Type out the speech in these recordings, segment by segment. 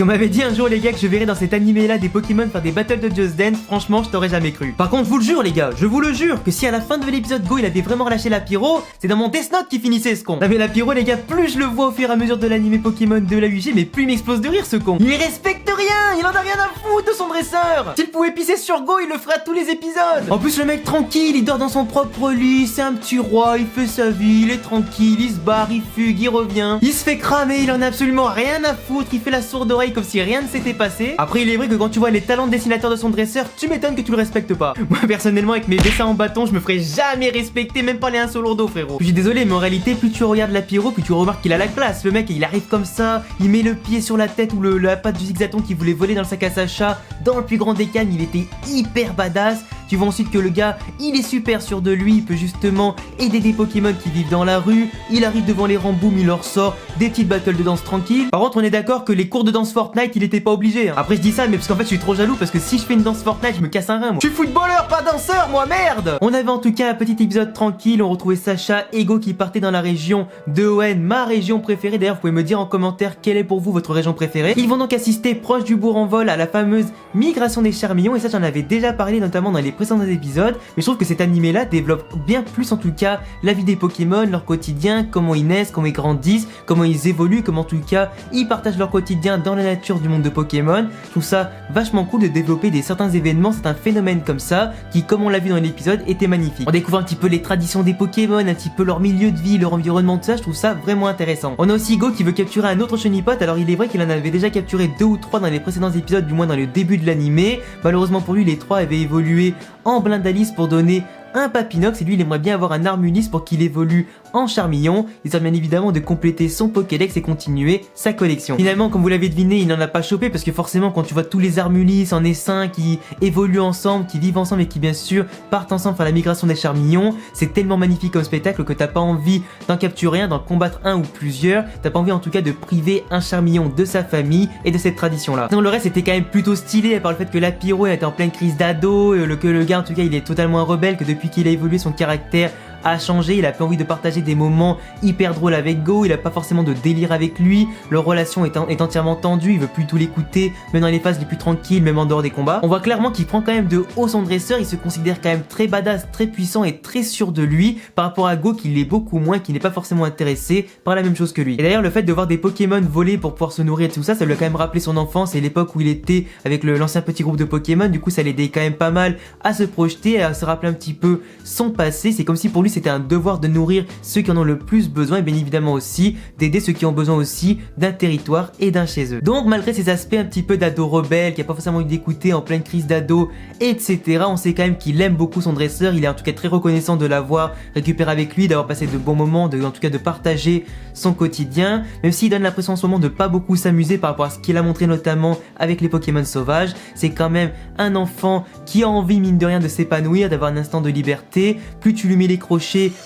Si on m'avait dit un jour les gars que je verrais dans cet animé là des Pokémon faire des battles de Just Dance, franchement je t'aurais jamais cru. Par contre je vous le jure les gars, je vous le jure que si à la fin de l'épisode Go il avait vraiment relâché la pyro, c'est dans mon Death Note qui finissait ce con. Non mais la pyro les gars, plus je le vois au fur et à mesure de l'animé Pokémon de la UG, mais plus il m'explose de rire ce con. Il respecte rien, il en a rien à foutre de son dresseur. S'il pouvait pisser sur Go, il le ferait à tous les épisodes. En plus le mec tranquille, il dort dans son propre lit, c'est un petit roi, il fait sa vie, il est tranquille, il se barre, il fugue, il revient, il se fait cramer, il en a absolument rien à foutre, il fait la sourde oreille comme si rien ne s'était passé. Après il est vrai que quand tu vois les talents de dessinateur de son dresseur, tu m'étonnes que tu le respectes pas. Moi personnellement avec mes dessins en bâton, je me ferais jamais respecter, même pas les 1 seul lourdeau frérot. Je suis désolé mais en réalité plus tu regardes la pyro, plus tu remarques qu'il a la classe. Le mec il arrive comme ça, il met le pied sur la tête ou la patte du zigzaton qui voulait voler dans le sac à Sacha. Dans le plus grand des calmes, il était hyper badass. Tu vois ensuite que le gars, il est super sûr de lui, il peut justement aider des Pokémon qui vivent dans la rue. Il arrive devant les Ramboum, il leur sort des petites battles de danse tranquilles. Par contre, on est d'accord que les cours de danse Fortnite, il était pas obligé. Hein. Après, je dis ça, mais parce qu'en fait, je suis trop jaloux parce que si je fais une danse Fortnite, je me casse un rein. Moi. Je suis footballeur, pas danseur, moi, merde. On avait en tout cas un petit épisode tranquille. On retrouvait Sacha et Go qui partaient dans la région de Hoenn, ma région préférée. D'ailleurs, vous pouvez me dire en commentaire quelle est pour vous votre région préférée. Ils vont donc assister proche du bourg en vol à la fameuse migration des Charmillons. Et ça, j'en avais déjà parlé notamment dans les précédents épisodes. Mais je trouve que cet animé là développe bien plus en tout cas la vie des Pokémon, leur quotidien, comment ils naissent, comment ils grandissent, comment ils évoluent, comment en tout cas ils partagent leur quotidien dans la nature du monde de Pokémon. Je trouve ça vachement cool de développer certains événements, certains phénomènes comme ça qui, comme on l'a vu dans l'épisode, étaient magnifiques. On découvre un petit peu les traditions des Pokémon, un petit peu leur milieu de vie, leur environnement, tout ça, je trouve ça vraiment intéressant. On a aussi Go qui veut capturer un autre Chenipote. Alors il est vrai qu'il en avait déjà capturé 2 ou 3 dans les précédents épisodes, du moins dans le début de l'animé. Malheureusement pour lui, les 3 avaient évolué en Blindalis pour donner un Papinox et lui il aimerait bien avoir un Armulis pour qu'il évolue en Charmillon. Il s'agit bien évidemment de compléter son Pokédex et continuer sa collection. Finalement, comme vous l'avez deviné, il n'en a pas chopé parce que forcément quand tu vois tous les Armulis en essaim qui évoluent ensemble, qui vivent ensemble et qui bien sûr partent ensemble faire la migration des Charmillons, c'est tellement magnifique comme spectacle que t'as pas envie d'en capturer un, d'en combattre un ou plusieurs. T'as pas envie en tout cas de priver un Charmillon de sa famille et de cette tradition là. Sinon le reste était quand même plutôt stylé, à part le fait que la pyro était en pleine crise d'ado, que le gars en tout cas il est totalement un rebelle, que depuis qu'il a évolué son caractère a changé, il a pas envie de partager des moments hyper drôles avec Go, il a pas forcément de délire avec lui, leur relation est entièrement tendue, il veut plus tout l'écouter, même dans les phases les plus tranquilles, même en dehors des combats. On voit clairement qu'il prend quand même de haut son dresseur, il se considère quand même très badass, très puissant et très sûr de lui, par rapport à Go qui l'est beaucoup moins, qui n'est pas forcément intéressé par la même chose que lui. Et d'ailleurs le fait de voir des Pokémon voler pour pouvoir se nourrir et tout ça, ça lui a quand même rappelé son enfance et l'époque où il était avec l'ancien petit groupe de Pokémon, du coup ça l'aidait quand même pas mal à se projeter, à se rappeler un petit peu son passé. C'est comme si pour lui c'était un devoir de nourrir ceux qui en ont le plus besoin et bien évidemment aussi d'aider ceux qui ont besoin aussi d'un territoire et d'un chez eux. Donc malgré ces aspects un petit peu d'ado rebelle, qui a pas forcément eu d'écouter en pleine crise d'ado, etc., on sait quand même qu'il aime beaucoup son dresseur, il est en tout cas très reconnaissant de l'avoir récupéré avec lui, d'avoir passé de bons moments, en tout cas de partager son quotidien, même s'il donne l'impression en ce moment de pas beaucoup s'amuser par rapport à ce qu'il a montré notamment avec les Pokémon sauvages. C'est quand même un enfant qui a envie mine de rien de s'épanouir, d'avoir un instant de liberté. Plus tu lui mets les crochets,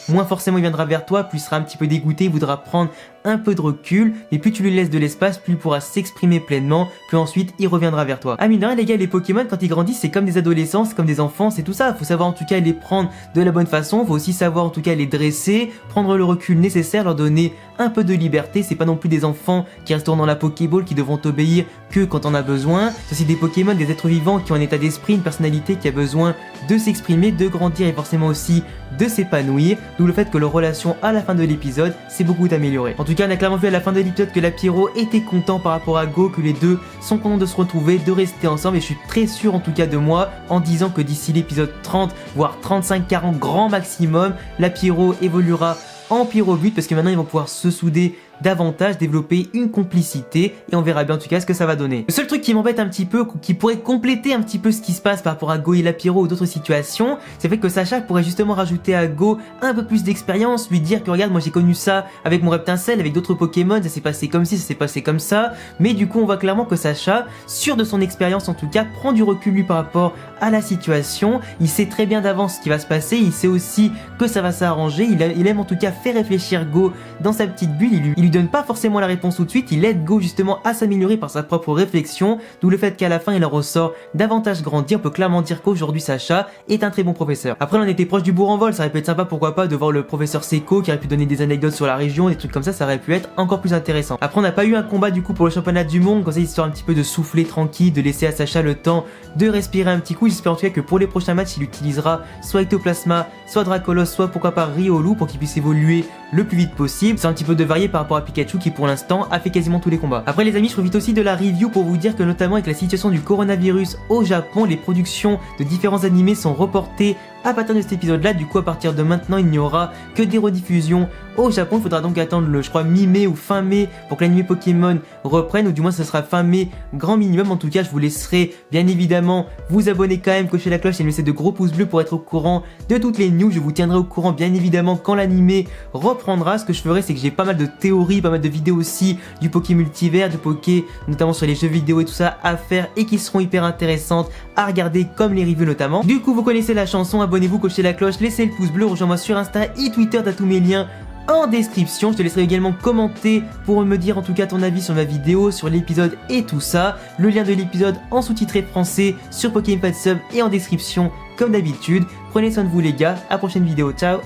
moins forcément il viendra vers toi, plus il sera un petit peu dégoûté, il voudra prendre un peu de recul, mais plus tu lui laisses de l'espace, plus il pourra s'exprimer pleinement, plus ensuite il reviendra vers toi. Ah mine de rien les gars, les Pokémon quand ils grandissent c'est comme des adolescents, c'est comme des enfants, c'est tout ça, faut savoir en tout cas les prendre de la bonne façon, faut aussi savoir en tout cas les dresser, prendre le recul nécessaire, leur donner un peu de liberté, c'est pas non plus des enfants qui resteront dans la Pokéball, qui devront obéir que quand on a besoin, c'est aussi des Pokémon, des êtres vivants qui ont un état d'esprit, une personnalité qui a besoin de s'exprimer, de grandir et forcément aussi de s'épanouir, d'où le fait que leur relation à la fin de l'épisode s'est beaucoup améliorée. En tout cas on a clairement vu à la fin de l'épisode que la Pyro était content par rapport à Go, que les deux sont contents de se retrouver, de rester ensemble et je suis très sûr en tout cas de moi en disant que d'ici l'épisode 30 voire 35-40 grand maximum, la Pyro évoluera en Pyrobut parce que maintenant ils vont pouvoir se souder davantage, développer une complicité et on verra bien en tout cas ce que ça va donner. Le seul truc qui m'embête un petit peu, qui pourrait compléter un petit peu ce qui se passe par rapport à Go et la Pyro ou d'autres situations, c'est fait que Sacha pourrait justement rajouter à Go un peu plus d'expérience, lui dire que regarde moi j'ai connu ça avec mon Reptincelle, avec d'autres Pokémon, ça s'est passé comme ci, ça s'est passé comme ça, mais du coup on voit clairement que Sacha, sûr de son expérience en tout cas, prend du recul lui par rapport à la situation, il sait très bien d'avance ce qui va se passer, il sait aussi que ça va s'arranger, il aime en tout cas faire réfléchir Go dans sa petite bulle, il lui donne pas forcément la réponse tout de suite, il aide Go justement à s'améliorer par sa propre réflexion, d'où le fait qu'à la fin il en ressort davantage grandi. On peut clairement dire qu'aujourd'hui Sacha est un très bon professeur. Après, on était proche du bourg en vol, ça aurait pu être sympa pourquoi pas de voir le professeur Seco qui aurait pu donner des anecdotes sur la région, des trucs comme ça aurait pu être encore plus intéressant. Après, on n'a pas eu un combat du coup pour le championnat du monde, comme ça histoire un petit peu de souffler tranquille, de laisser à Sacha le temps de respirer un petit coup. J'espère en tout cas que pour les prochains matchs il utilisera soit Ectoplasma, soit Dracolos, soit pourquoi pas Riolu pour qu'il puisse évoluer le plus vite possible. C'est un petit peu de varié par rapport à Pikachu qui pour l'instant a fait quasiment tous les combats. Après les amis, je profite aussi de la review pour vous dire que notamment avec la situation du coronavirus au Japon, les productions de différents animés sont reportées à partir de cet épisode là. Du coup, à partir de maintenant, il n'y aura que des rediffusions au Japon. Il faudra donc attendre je crois mi-mai ou fin mai pour que l'animé Pokémon reprenne, ou du moins ce sera fin mai grand minimum. En tout cas, je vous laisserai bien évidemment vous abonner quand même, cocher la cloche et me laisser de gros pouces bleus pour être au courant de toutes les news. Je vous tiendrai au courant bien évidemment quand l'animé reprendra. Ce que je ferai, c'est que j'ai pas mal de théories, pas mal de vidéos aussi du Poké multivers, de Poké notamment sur les jeux vidéo et tout ça à faire et qui seront hyper intéressantes à regarder, comme les reviews notamment. Du coup, vous connaissez la chanson, abonnez-vous, cochez la cloche, laissez le pouce bleu, rejoins-moi sur Insta et Twitter, t'as tous mes liens en description. Je te laisserai également commenter pour me dire en tout cas ton avis sur ma vidéo, sur l'épisode et tout ça. Le lien de l'épisode en sous-titré français sur Pokémon Sub et en description comme d'habitude. Prenez soin de vous les gars, à la prochaine vidéo, ciao.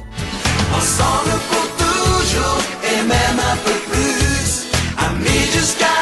Ensemble pour toujours et même un peu plus, amis jusqu'à